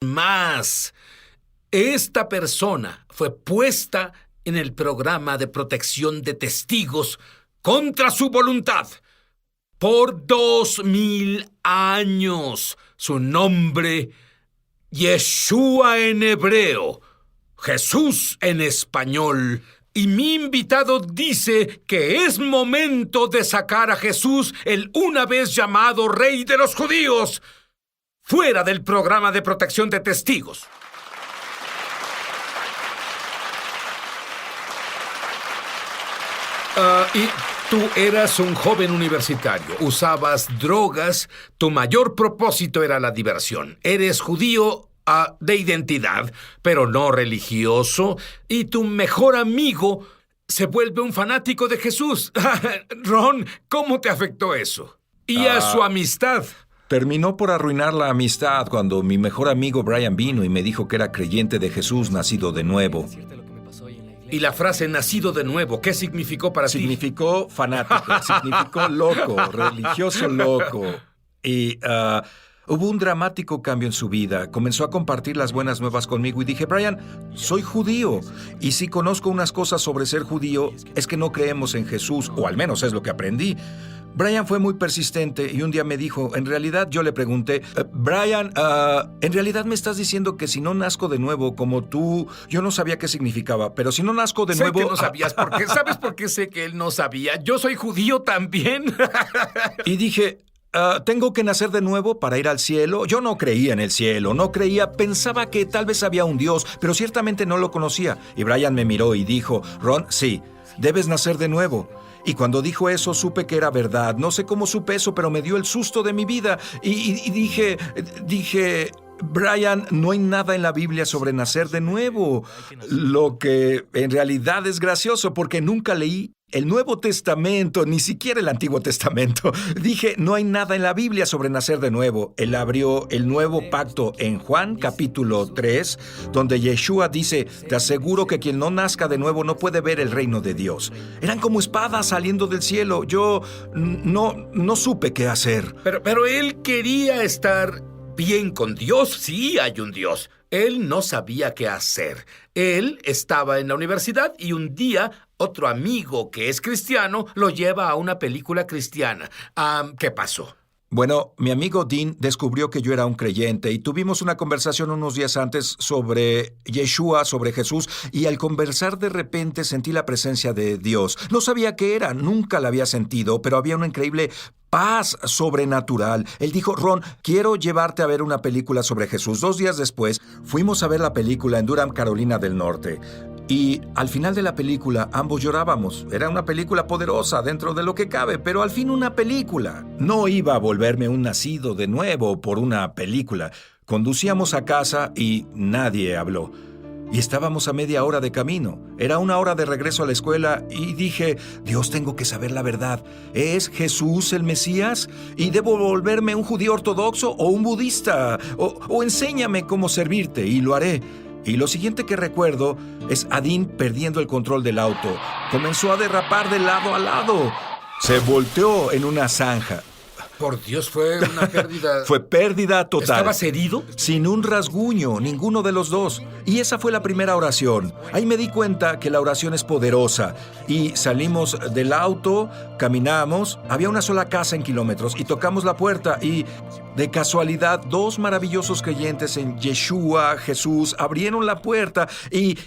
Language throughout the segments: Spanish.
más. Esta persona fue puesta en el programa de protección de testigos contra su voluntad por 2000 años. Su nombre, Yeshua en hebreo, Jesús en español. Y mi invitado dice que es momento de sacar a Jesús, el una vez llamado Rey de los Judíos, fuera del programa de protección de testigos. Y tú eras un joven universitario, usabas drogas, tu mayor propósito era la diversión. Eres judío de identidad, pero no religioso, y tu mejor amigo se vuelve un fanático de Jesús. Ron, ¿cómo te afectó eso? Y a su amistad. Terminó por arruinar la amistad cuando mi mejor amigo Brian vino y me dijo que era creyente de Jesús nacido de nuevo. Y la frase nacido de nuevo, ¿qué significó para ti? Significó fanático, significó loco, religioso loco. Y hubo un dramático cambio en su vida. Comenzó a compartir las buenas nuevas conmigo y dije, Brian, soy judío. Y si conozco unas cosas sobre ser judío, es que no creemos en Jesús, o al menos es lo que aprendí. Brian fue muy persistente y un día me dijo, en realidad yo le pregunté, Brian, ¿en realidad me estás diciendo que si no nazco de nuevo como tú? Yo no sabía qué significaba, pero si no nazco de nuevo... Sé que no sabías, porque ¿sabes por qué sé que él no sabía? Yo soy judío también. Y dije... ¿tengo que nacer de nuevo para ir al cielo? Yo no creía en el cielo, no creía, pensaba que tal vez había un Dios, pero ciertamente no lo conocía. Y Brian me miró y dijo, Ron, sí, debes nacer de nuevo. Y cuando dijo eso, supe que era verdad. No sé cómo supe eso, pero me dio el susto de mi vida. Y dije, Brian, no hay nada en la Biblia sobre nacer de nuevo. Lo que en realidad es gracioso, porque nunca leí el Nuevo Testamento, ni siquiera el Antiguo Testamento. Dije, no hay nada en la Biblia sobre nacer de nuevo. Él abrió el Nuevo Pacto en Juan capítulo 3, donde Yeshua dice, te aseguro que quien no nazca de nuevo no puede ver el reino de Dios. Eran como espadas saliendo del cielo. Yo no supe qué hacer. Pero él quería estar bien con Dios. Sí hay un Dios. Él no sabía qué hacer. Él estaba en la universidad y un día otro amigo que es cristiano lo lleva a una película cristiana. ¿Qué pasó? Bueno, mi amigo Dean descubrió que yo era un creyente y tuvimos una conversación unos días antes sobre Yeshua, sobre Jesús, y al conversar de repente sentí la presencia de Dios. No sabía qué era, nunca la había sentido, pero había una increíble paz sobrenatural. Él dijo, Ron, quiero llevarte a ver una película sobre Jesús. 2 días después, fuimos a ver la película en Durham, Carolina del Norte. Y al final de la película, ambos llorábamos. Era una película poderosa dentro de lo que cabe, pero al fin una película. No iba a volverme un nacido de nuevo por una película. Conducíamos a casa y nadie habló. Y estábamos a media hora de camino. Era 1 hora de regreso a la escuela y dije, Dios, tengo que saber la verdad. ¿Es Jesús el Mesías? ¿Y debo volverme un judío ortodoxo o un budista? O enséñame cómo servirte y lo haré. Y lo siguiente que recuerdo es a Dean perdiendo el control del auto. Comenzó a derrapar de lado a lado. Se volteó en una zanja. Por Dios, fue una pérdida... Fue pérdida total. ¿Estabas herido? Sin un rasguño, ninguno de los dos. Y esa fue la primera oración. Ahí me di cuenta que la oración es poderosa. Y salimos del auto, caminamos, había una sola casa en kilómetros y tocamos la puerta y... De casualidad, 2 maravillosos creyentes en Yeshua, Jesús, abrieron la puerta y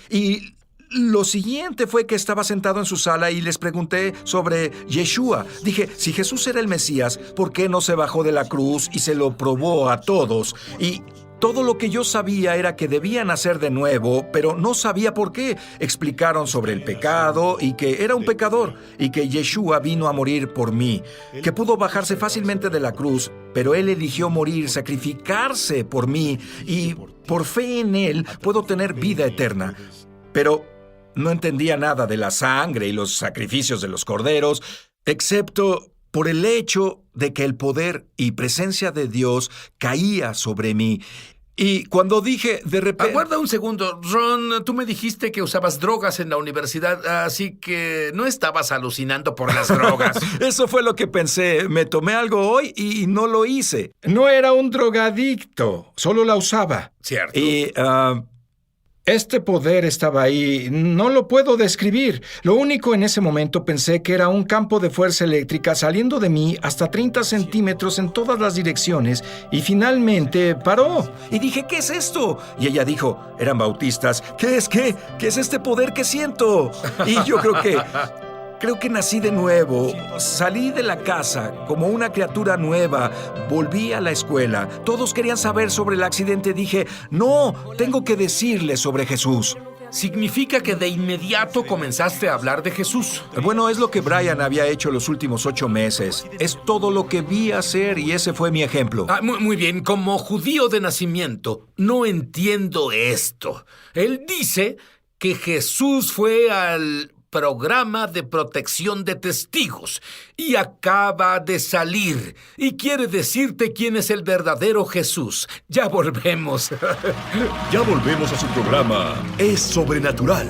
lo siguiente fue que estaba sentado en su sala y les pregunté sobre Yeshua. Dije, si Jesús era el Mesías, ¿por qué no se bajó de la cruz y se lo probó a todos? Y todo lo que yo sabía era que debía nacer de nuevo, pero no sabía por qué. Explicaron sobre el pecado y que era un pecador y que Yeshua vino a morir por mí, que pudo bajarse fácilmente de la cruz, pero él eligió morir, sacrificarse por mí y por fe en él puedo tener vida eterna. Pero no entendía nada de la sangre y los sacrificios de los corderos, excepto por el hecho de que el poder y presencia de Dios caía sobre mí. Y cuando dije, de repente... Aguarda un segundo, Ron. Tú me dijiste que usabas drogas en la universidad, así que no estabas alucinando por las drogas. Eso fue lo que pensé. Me tomé algo hoy y no lo hice. No era un drogadicto, solo la usaba. ¿Cierto? Y... Este poder estaba ahí, no lo puedo describir. Lo único en ese momento pensé que era un campo de fuerza eléctrica saliendo de mí hasta 30 centímetros en todas las direcciones y finalmente paró. Y dije, ¿qué es esto? Y ella dijo, eran bautistas. ¿Qué es qué? ¿Qué es este poder que siento? Y yo creo que nací de nuevo. Salí de la casa como una criatura nueva. Volví a la escuela. Todos querían saber sobre el accidente. Dije, no, tengo que decirles sobre Jesús. Significa que de inmediato comenzaste a hablar de Jesús. Bueno, es lo que Brian había hecho los últimos 8 meses. Es todo lo que vi hacer y ese fue mi ejemplo. Muy bien, como judío de nacimiento, no entiendo esto. Él dice que Jesús fue al programa de protección de testigos y acaba de salir y quiere decirte quién es el verdadero Jesús. Ya volvemos. Ya volvemos a su programa Es Sobrenatural.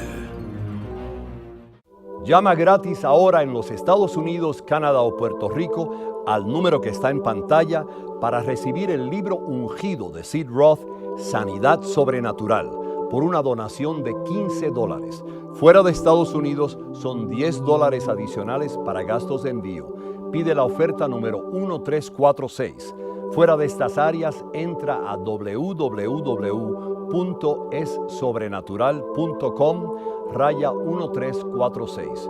Llama gratis ahora en los Estados Unidos, Canadá o Puerto Rico al número que está en pantalla para recibir el libro ungido de Sid Roth, Sanidad Sobrenatural, por una donación de $15. Fuera de Estados Unidos son $10 adicionales para gastos de envío. Pide la oferta número 1346. Fuera de estas áreas, entra a www.essobrenatural.com/1346.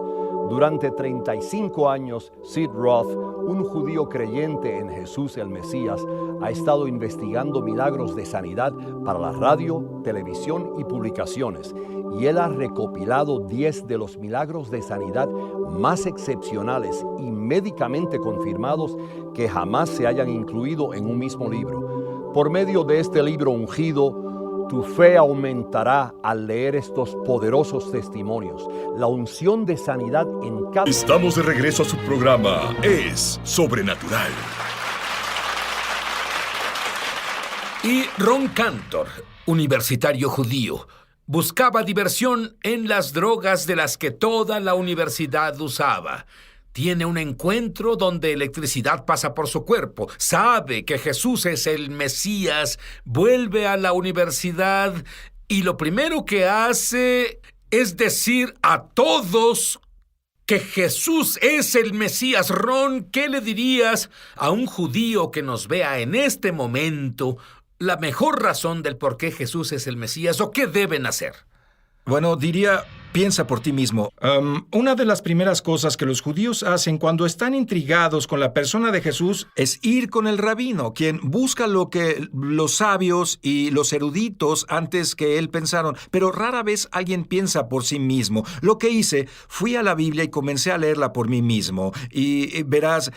Durante 35 años, Sid Roth, un judío creyente en Jesús el Mesías, ha estado investigando milagros de sanidad para la radio, televisión y publicaciones. Y él ha recopilado 10 de los milagros de sanidad más excepcionales y médicamente confirmados que jamás se hayan incluido en un mismo libro. Por medio de este libro ungido, tu fe aumentará al leer estos poderosos testimonios. La unción de sanidad en cada... Estamos de regreso a su programa Es Sobrenatural. Y Ron Cantor, universitario judío, buscaba diversión en las drogas de las que toda la universidad usaba. Tiene un encuentro donde electricidad pasa por su cuerpo. Sabe que Jesús es el Mesías. Vuelve a la universidad y lo primero que hace es decir a todos que Jesús es el Mesías. Ron, ¿qué le dirías a un judío que nos vea en este momento la mejor razón del por qué Jesús es el Mesías o qué deben hacer? Bueno, diría, piensa por ti mismo. Una de las primeras cosas que los judíos hacen cuando están intrigados con la persona de Jesús Es ir con el rabino, quien busca lo que los sabios y los eruditos antes que él pensaron, pero rara vez alguien piensa por sí mismo. Lo que hice, fui a la Biblia y comencé a leerla por mí mismo. Y verás,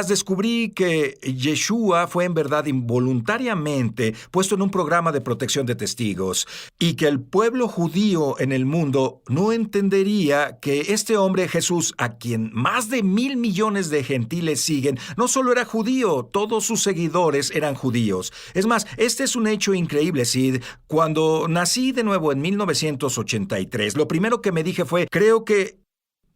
descubrí que Yeshua fue en verdad involuntariamente puesto en un programa de protección de testigos y que el pueblo judío en el mundo no entendería que este hombre Jesús, a quien más de 1,000 millones de gentiles siguen, no solo era judío, todos sus seguidores eran judíos. Es más, este es un hecho increíble, Sid. Cuando nací de nuevo en 1983, lo primero que me dije fue, creo que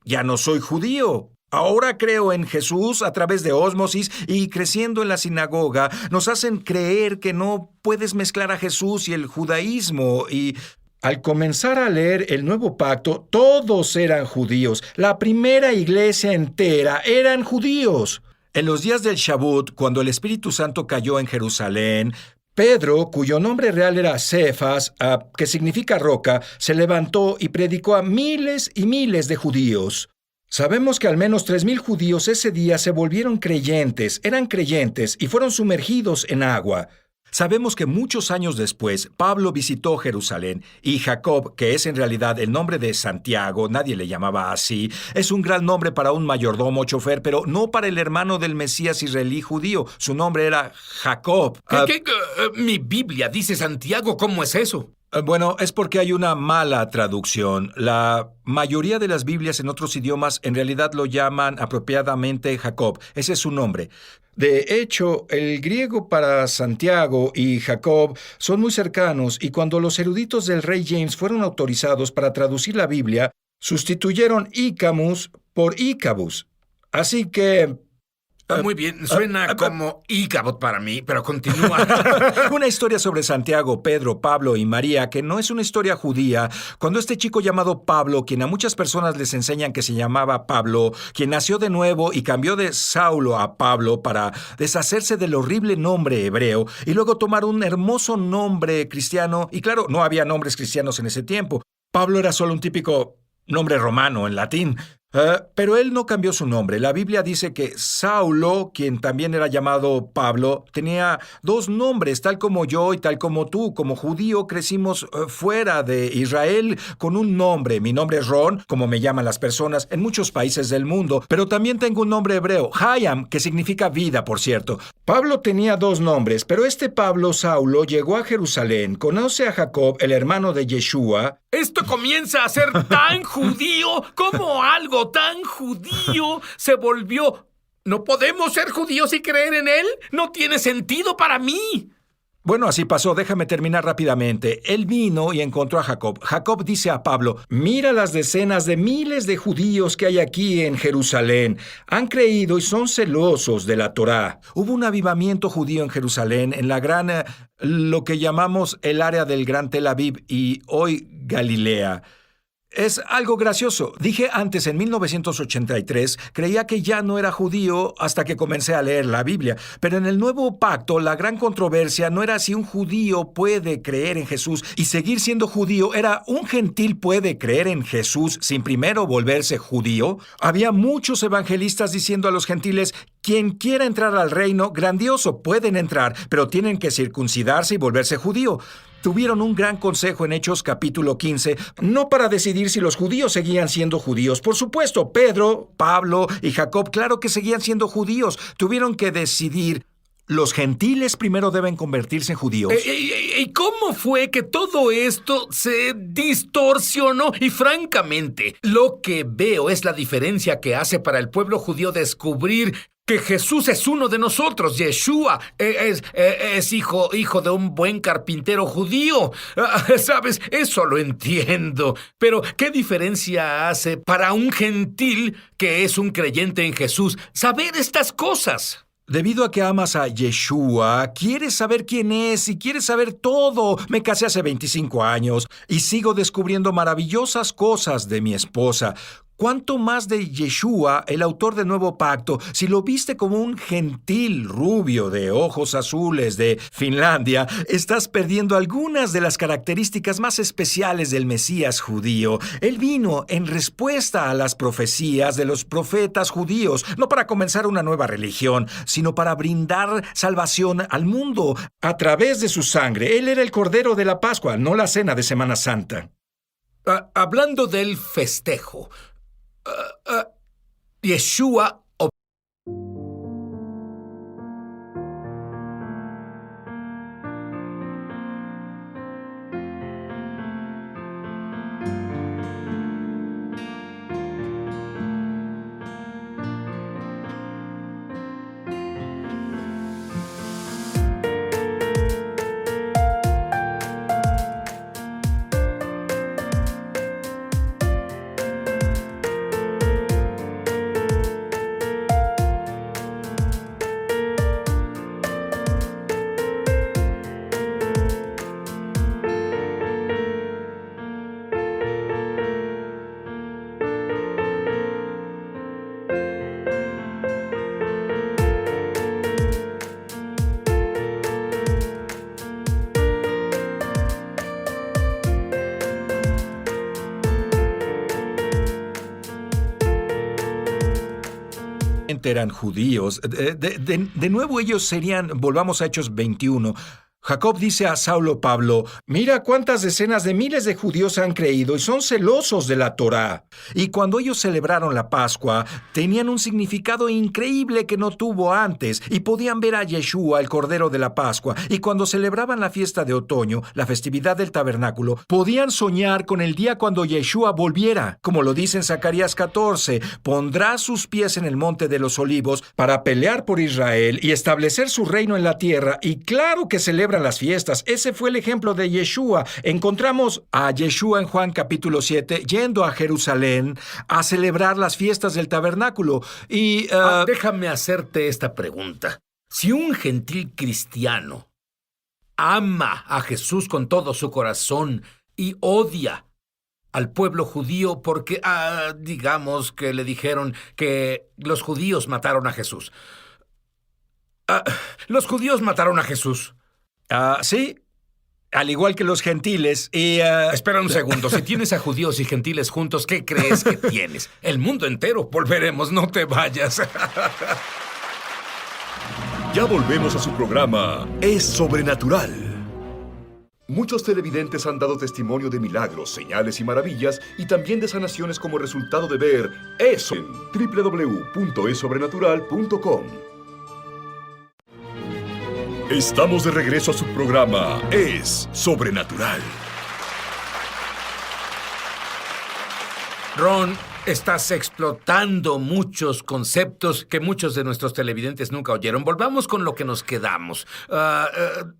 ya no soy judío. Ahora creo en Jesús a través de ósmosis y creciendo en la sinagoga nos hacen creer que no puedes mezclar a Jesús y el judaísmo y... Al comenzar a leer el Nuevo Pacto, todos eran judíos. La primera iglesia entera eran judíos. En los días del Shavuot, cuando el Espíritu Santo cayó en Jerusalén, Pedro, cuyo nombre real era Cefas, que significa roca, se levantó y predicó a miles y miles de judíos. Sabemos que al menos 3,000 judíos ese día se volvieron creyentes, eran creyentes y fueron sumergidos en agua. Sabemos que muchos años después, Pablo visitó Jerusalén y Jacob, que es en realidad el nombre de Santiago, nadie le llamaba así, es un gran nombre para un mayordomo chofer, pero no para el hermano del Mesías israelí judío. Su nombre era Jacob. Mi Biblia dice Santiago, ¿cómo es eso? Bueno, es porque hay una mala traducción. La mayoría de las Biblias en otros idiomas en realidad lo llaman apropiadamente Jacob. Ese es su nombre. De hecho, el griego para Santiago y Jacob son muy cercanos y cuando los eruditos del rey James fueron autorizados para traducir la Biblia, sustituyeron Icamus por Icabus. Así que... Muy bien, suena como Icabod para mí, pero continúa. Una historia sobre Santiago, Pedro, Pablo y María, que no es una historia judía. Cuando este chico llamado Pablo, quien a muchas personas les enseñan que se llamaba Pablo, quien nació de nuevo y cambió de Saulo a Pablo para deshacerse del horrible nombre hebreo y luego tomar un hermoso nombre cristiano, y claro, no había nombres cristianos en ese tiempo. Pablo era solo un típico nombre romano en latín. Pero él no cambió su nombre. La Biblia dice que Saulo, quien también era llamado Pablo, tenía dos nombres, tal como yo y tal como tú. Como judío crecimos fuera de Israel con un nombre. Mi nombre es Ron, como me llaman las personas en muchos países del mundo. Pero también tengo un nombre hebreo, Hayam, que significa vida, por cierto. Pablo tenía dos nombres, pero este Pablo Saulo llegó a Jerusalén, conoce a Jacob, el hermano de Yeshua. Esto comienza a ser tan judío como algo tan judío se volvió. ¿No podemos ser judíos y creer en él? No tiene sentido para mí. Bueno, así pasó. Déjame terminar rápidamente. Él vino y encontró a Jacob. Jacob dice a Pablo: mira las decenas de miles de judíos que hay aquí en Jerusalén. Han creído y son celosos de la Torá. Hubo un avivamiento judío en Jerusalén, en la gran, lo que llamamos el área del Gran Tel Aviv y hoy Galilea. Es algo gracioso. Dije antes, en 1983, creía que ya no era judío hasta que comencé a leer la Biblia. Pero en el Nuevo Pacto, la gran controversia no era si un judío puede creer en Jesús y seguir siendo judío, era un gentil puede creer en Jesús sin primero volverse judío. Había muchos evangelistas diciendo a los gentiles: quien quiera entrar al reino, grandioso, pueden entrar, pero tienen que circuncidarse y volverse judío. Tuvieron un gran consejo en Hechos capítulo 15, no para decidir si los judíos seguían siendo judíos. Por supuesto, Pedro, Pablo y Jacob, claro que seguían siendo judíos. Tuvieron que decidir: ¿los gentiles primero deben convertirse en judíos? ¿Y cómo fue que todo esto se distorsionó? Y francamente, lo que veo es la diferencia que hace para el pueblo judío descubrir que Jesús es uno de nosotros. Yeshua es hijo de un buen carpintero judío. ¿Sabes? Eso lo entiendo. Pero, ¿qué diferencia hace para un gentil que es un creyente en Jesús saber estas cosas? Debido a que amas a Yeshua, quieres saber quién es y quieres saber todo. Me casé hace 25 años y sigo descubriendo maravillosas cosas de mi esposa. ¿Cuánto más de Yeshua, el autor del Nuevo Pacto, si lo viste como un gentil rubio de ojos azules de Finlandia, estás perdiendo algunas de las características más especiales del Mesías judío? Él vino en respuesta a las profecías de los profetas judíos, no para comenzar una nueva religión, sino para brindar salvación al mundo. A través de su sangre, Él era el Cordero de la Pascua, no la cena de Semana Santa. Hablando del festejo, Yeshua eran judíos. De nuevo ellos serían, volvamos a Hechos 21, Jacob dice a Saulo Pablo, mira cuántas decenas de miles de judíos han creído y son celosos de la Torá. Y cuando ellos celebraron la Pascua, tenían un significado increíble que no tuvo antes y podían ver a Yeshua, el Cordero de la Pascua. Y cuando celebraban la fiesta de otoño, la festividad del tabernáculo, podían soñar con el día cuando Yeshua volviera. Como lo dice en Zacarías 14, pondrá sus pies en el monte de los olivos para pelear por Israel y establecer su reino en la tierra. Y claro que celebran las fiestas. Ese fue el ejemplo de Yeshua. Encontramos a Yeshua en Juan capítulo 7 yendo a Jerusalén a celebrar las fiestas del tabernáculo. Y déjame hacerte esta pregunta. Si un gentil cristiano ama a Jesús con todo su corazón y odia al pueblo judío porque, digamos que le dijeron que los judíos mataron a Jesús. Los judíos mataron a Jesús. Sí, al igual que los gentiles. Espera un segundo. Si tienes a judíos y gentiles juntos, ¿qué crees que tienes? El mundo entero. Volveremos, no te vayas. Ya volvemos a su programa Es Sobrenatural. Muchos televidentes han dado testimonio de milagros, señales y maravillas y también de sanaciones como resultado de ver eso en www.esobrenatural.com. Estamos de regreso a su programa Es Sobrenatural. Ron, estás explotando muchos conceptos que muchos de nuestros televidentes nunca oyeron. Volvamos con lo que nos quedamos.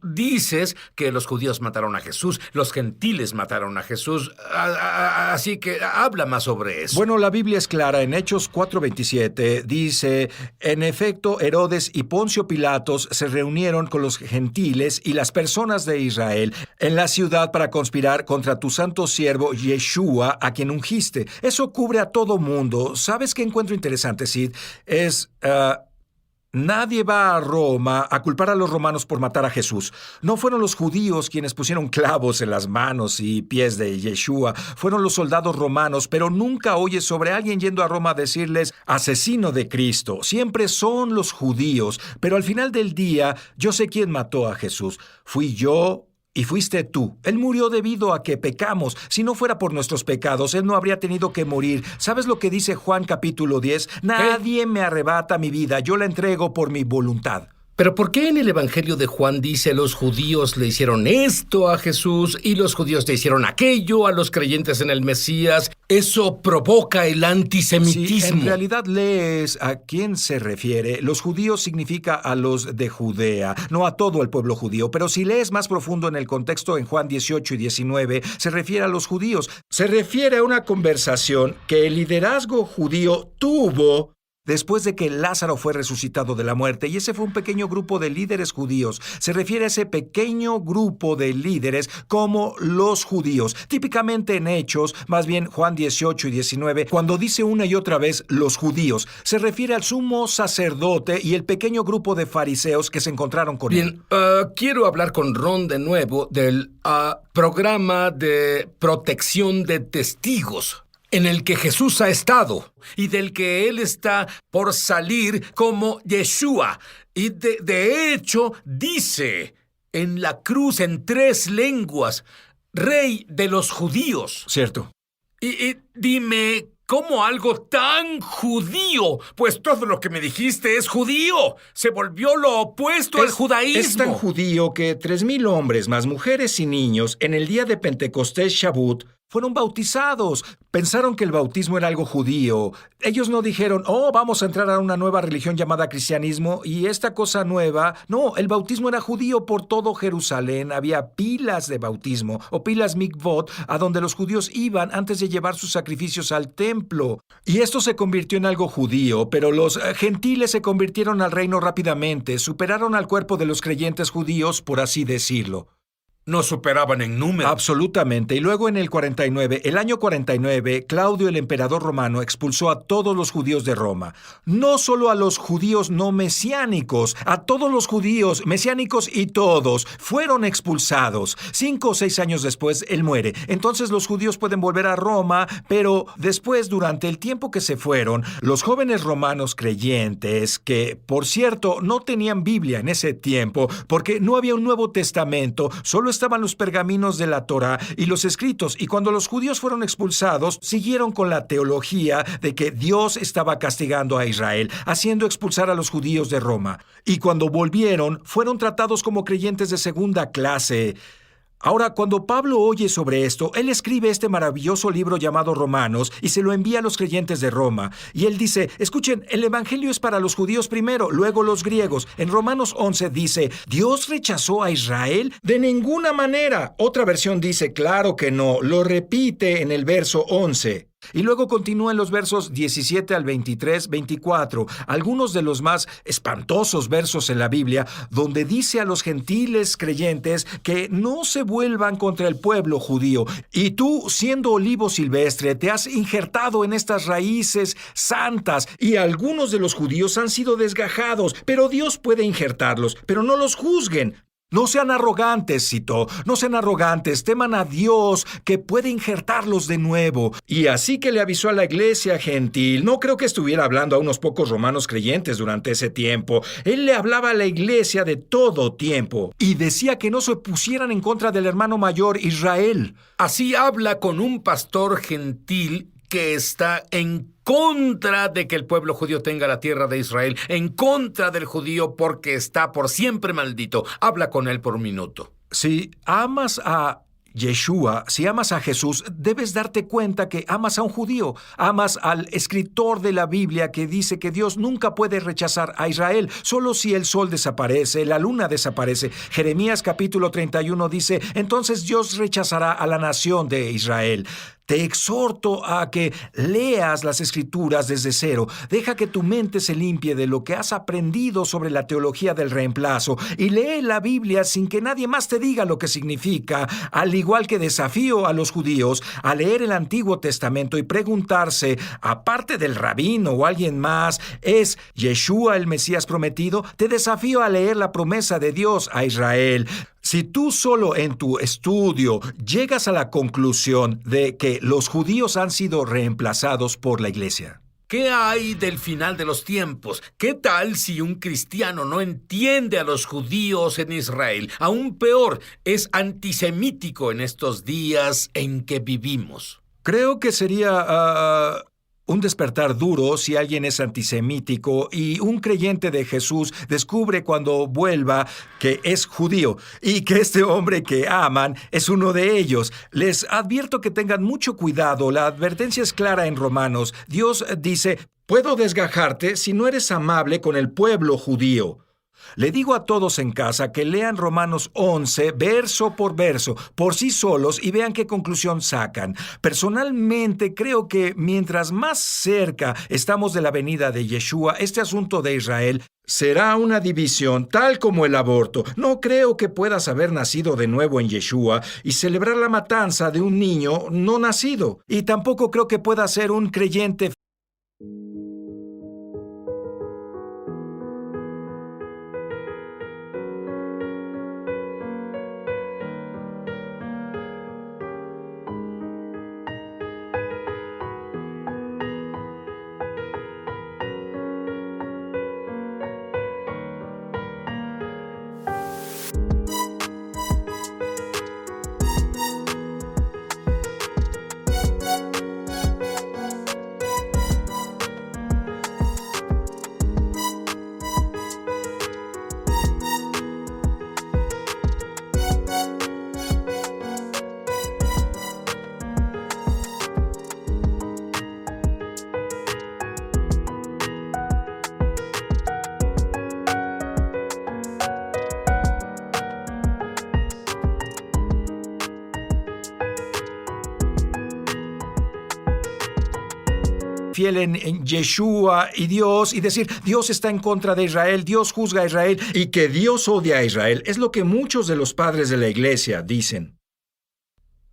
Dices que los judíos mataron a Jesús, los gentiles mataron a Jesús, así que habla más sobre eso. Bueno, la Biblia es clara. En Hechos 4:27 dice, en efecto, Herodes y Poncio Pilatos se reunieron con los gentiles y las personas de Israel en la ciudad para conspirar contra tu santo siervo Yeshua, a quien ungiste. Eso cubre a todo mundo. ¿Sabes qué encuentro interesante, Sid? Nadie va a Roma a culpar a los romanos por matar a Jesús. No fueron los judíos quienes pusieron clavos en las manos y pies de Yeshua. Fueron los soldados romanos, pero nunca oyes sobre alguien yendo a Roma a decirles asesino de Cristo. Siempre son los judíos. Pero al final del día, yo sé quién mató a Jesús. Fui yo. Y fuiste tú. Él murió debido a que pecamos. Si no fuera por nuestros pecados, Él no habría tenido que morir. ¿Sabes lo que dice Juan capítulo 10? Nadie me arrebata mi vida. Yo la entrego por mi voluntad. ¿Pero por qué en el Evangelio de Juan dice los judíos le hicieron esto a Jesús y los judíos le hicieron aquello a los creyentes en el Mesías? Eso provoca el antisemitismo. Si en realidad lees a quién se refiere, los judíos significa a los de Judea, no a todo el pueblo judío. Pero si lees más profundo en el contexto en Juan 18 y 19, se refiere a los judíos. Se refiere a una conversación que el liderazgo judío tuvo después de que Lázaro fue resucitado de la muerte, y ese fue un pequeño grupo de líderes judíos. Se refiere a ese pequeño grupo de líderes como los judíos. Típicamente en Hechos, más bien Juan 18 y 19, cuando dice una y otra vez los judíos, se refiere al sumo sacerdote y el pequeño grupo de fariseos que se encontraron con él. Bien, quiero hablar con Ron de nuevo del programa de protección de testigos en el que Jesús ha estado y del que Él está por salir como Yeshua. Y de hecho dice en la cruz en 3 lenguas, Rey de los judíos. Cierto. Y dime, ¿cómo algo tan judío? Pues todo lo que me dijiste es judío. Se volvió lo opuesto al judaísmo. Es tan judío que 3,000 hombres, más mujeres y niños, en el día de Pentecostés Shavuot, fueron bautizados. Pensaron que el bautismo era algo judío. Ellos no dijeron, vamos a entrar a una nueva religión llamada cristianismo y esta cosa nueva. No, el bautismo era judío por todo Jerusalén. Había pilas de bautismo o pilas mikvot a donde los judíos iban antes de llevar sus sacrificios al templo. Y esto se convirtió en algo judío, pero los gentiles se convirtieron al reino rápidamente. Superaron al cuerpo de los creyentes judíos, por así decirlo. No superaban en número. Absolutamente. Y luego en el año 49, Claudio, el emperador romano, expulsó a todos los judíos de Roma. No solo a los judíos no mesiánicos, a todos los judíos mesiánicos y todos fueron expulsados. 5 o 6 años después, él muere. Entonces los judíos pueden volver a Roma, pero después, durante el tiempo que se fueron, los jóvenes romanos creyentes, que, por cierto, no tenían Biblia en ese tiempo, porque no había un Nuevo Testamento, solo estaban los pergaminos de la Torá y los escritos, y cuando los judíos fueron expulsados, siguieron con la teología de que Dios estaba castigando a Israel, haciendo expulsar a los judíos de Roma. Y cuando volvieron, fueron tratados como creyentes de segunda clase. Ahora, cuando Pablo oye sobre esto, él escribe este maravilloso libro llamado Romanos y se lo envía a los creyentes de Roma. Y él dice, escuchen, el evangelio es para los judíos primero, luego los griegos. En Romanos 11 dice, ¿Dios rechazó a Israel? De ninguna manera. Otra versión dice, claro que no. Lo repite en el verso 11. Y luego continúa en los versos 17 al 23, 24, algunos de los más espantosos versos en la Biblia, donde dice a los gentiles creyentes que no se vuelvan contra el pueblo judío. Y tú, siendo olivo silvestre, te has injertado en estas raíces santas. Y algunos de los judíos han sido desgajados, pero Dios puede injertarlos, pero no los juzguen. No sean arrogantes, citó, no sean arrogantes, teman a Dios que puede injertarlos de nuevo. Y así que le avisó a la iglesia gentil. No creo que estuviera hablando a unos pocos romanos creyentes durante ese tiempo. Él le hablaba a la iglesia de todo tiempo. Y decía que no se pusieran en contra del hermano mayor Israel. Así habla con un pastor gentil que está en contra de que el pueblo judío tenga la tierra de Israel, en contra del judío porque está por siempre maldito. Habla con él por un minuto. Si amas a Yeshua, si amas a Jesús, debes darte cuenta que amas a un judío. Amas al escritor de la Biblia que dice que Dios nunca puede rechazar a Israel, solo si el sol desaparece, la luna desaparece. Jeremías capítulo 31 dice, entonces Dios rechazará a la nación de Israel. Te exhorto a que leas las Escrituras desde cero. Deja que tu mente se limpie de lo que has aprendido sobre la teología del reemplazo y lee la Biblia sin que nadie más te diga lo que significa, al igual que desafío a los judíos a leer el Antiguo Testamento y preguntarse, aparte del rabino o alguien más, ¿es Yeshua el Mesías prometido? Te desafío a leer la promesa de Dios a Israel. Si tú solo en tu estudio llegas a la conclusión de que los judíos han sido reemplazados por la iglesia. ¿Qué hay del final de los tiempos? ¿Qué tal si un cristiano no entiende a los judíos en Israel? Aún peor, es antisemítico en estos días en que vivimos. Creo que sería un despertar duro si alguien es antisemítico y un creyente de Jesús descubre cuando vuelva que es judío y que este hombre que aman es uno de ellos. Les advierto que tengan mucho cuidado. La advertencia es clara en Romanos. Dios dice, puedo desgajarte si no eres amable con el pueblo judío. Le digo a todos en casa que lean Romanos 11 verso por verso por sí solos y vean qué conclusión sacan. Personalmente creo que mientras más cerca estamos de la venida de Yeshua, este asunto de Israel será una división tal como el aborto. No creo que puedas haber nacido de nuevo en Yeshua y celebrar la matanza de un niño no nacido. Y tampoco creo que puedas ser un creyente fiel en Yeshua y Dios y decir, Dios está en contra de Israel, Dios juzga a Israel. Y que Dios odia a Israel es lo que muchos de los padres de la iglesia dicen.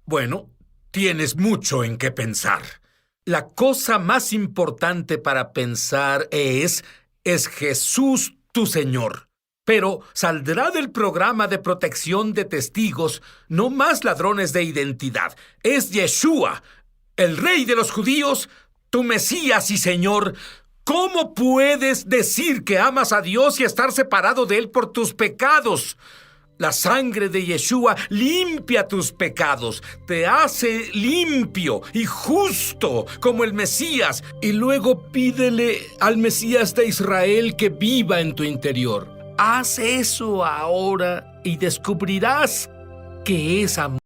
Bueno, tienes mucho en qué pensar. La cosa más importante para pensar ¿es Jesús tu Señor? Pero saldrá del programa de protección de testigos no más ladrones de identidad. Es Yeshua, el Rey de los judíos, tu Mesías y Señor. ¿Cómo puedes decir que amas a Dios y estar separado de Él por tus pecados? La sangre de Yeshua limpia tus pecados, te hace limpio y justo como el Mesías. Y luego pídele al Mesías de Israel que viva en tu interior. Haz eso ahora y descubrirás que es amor.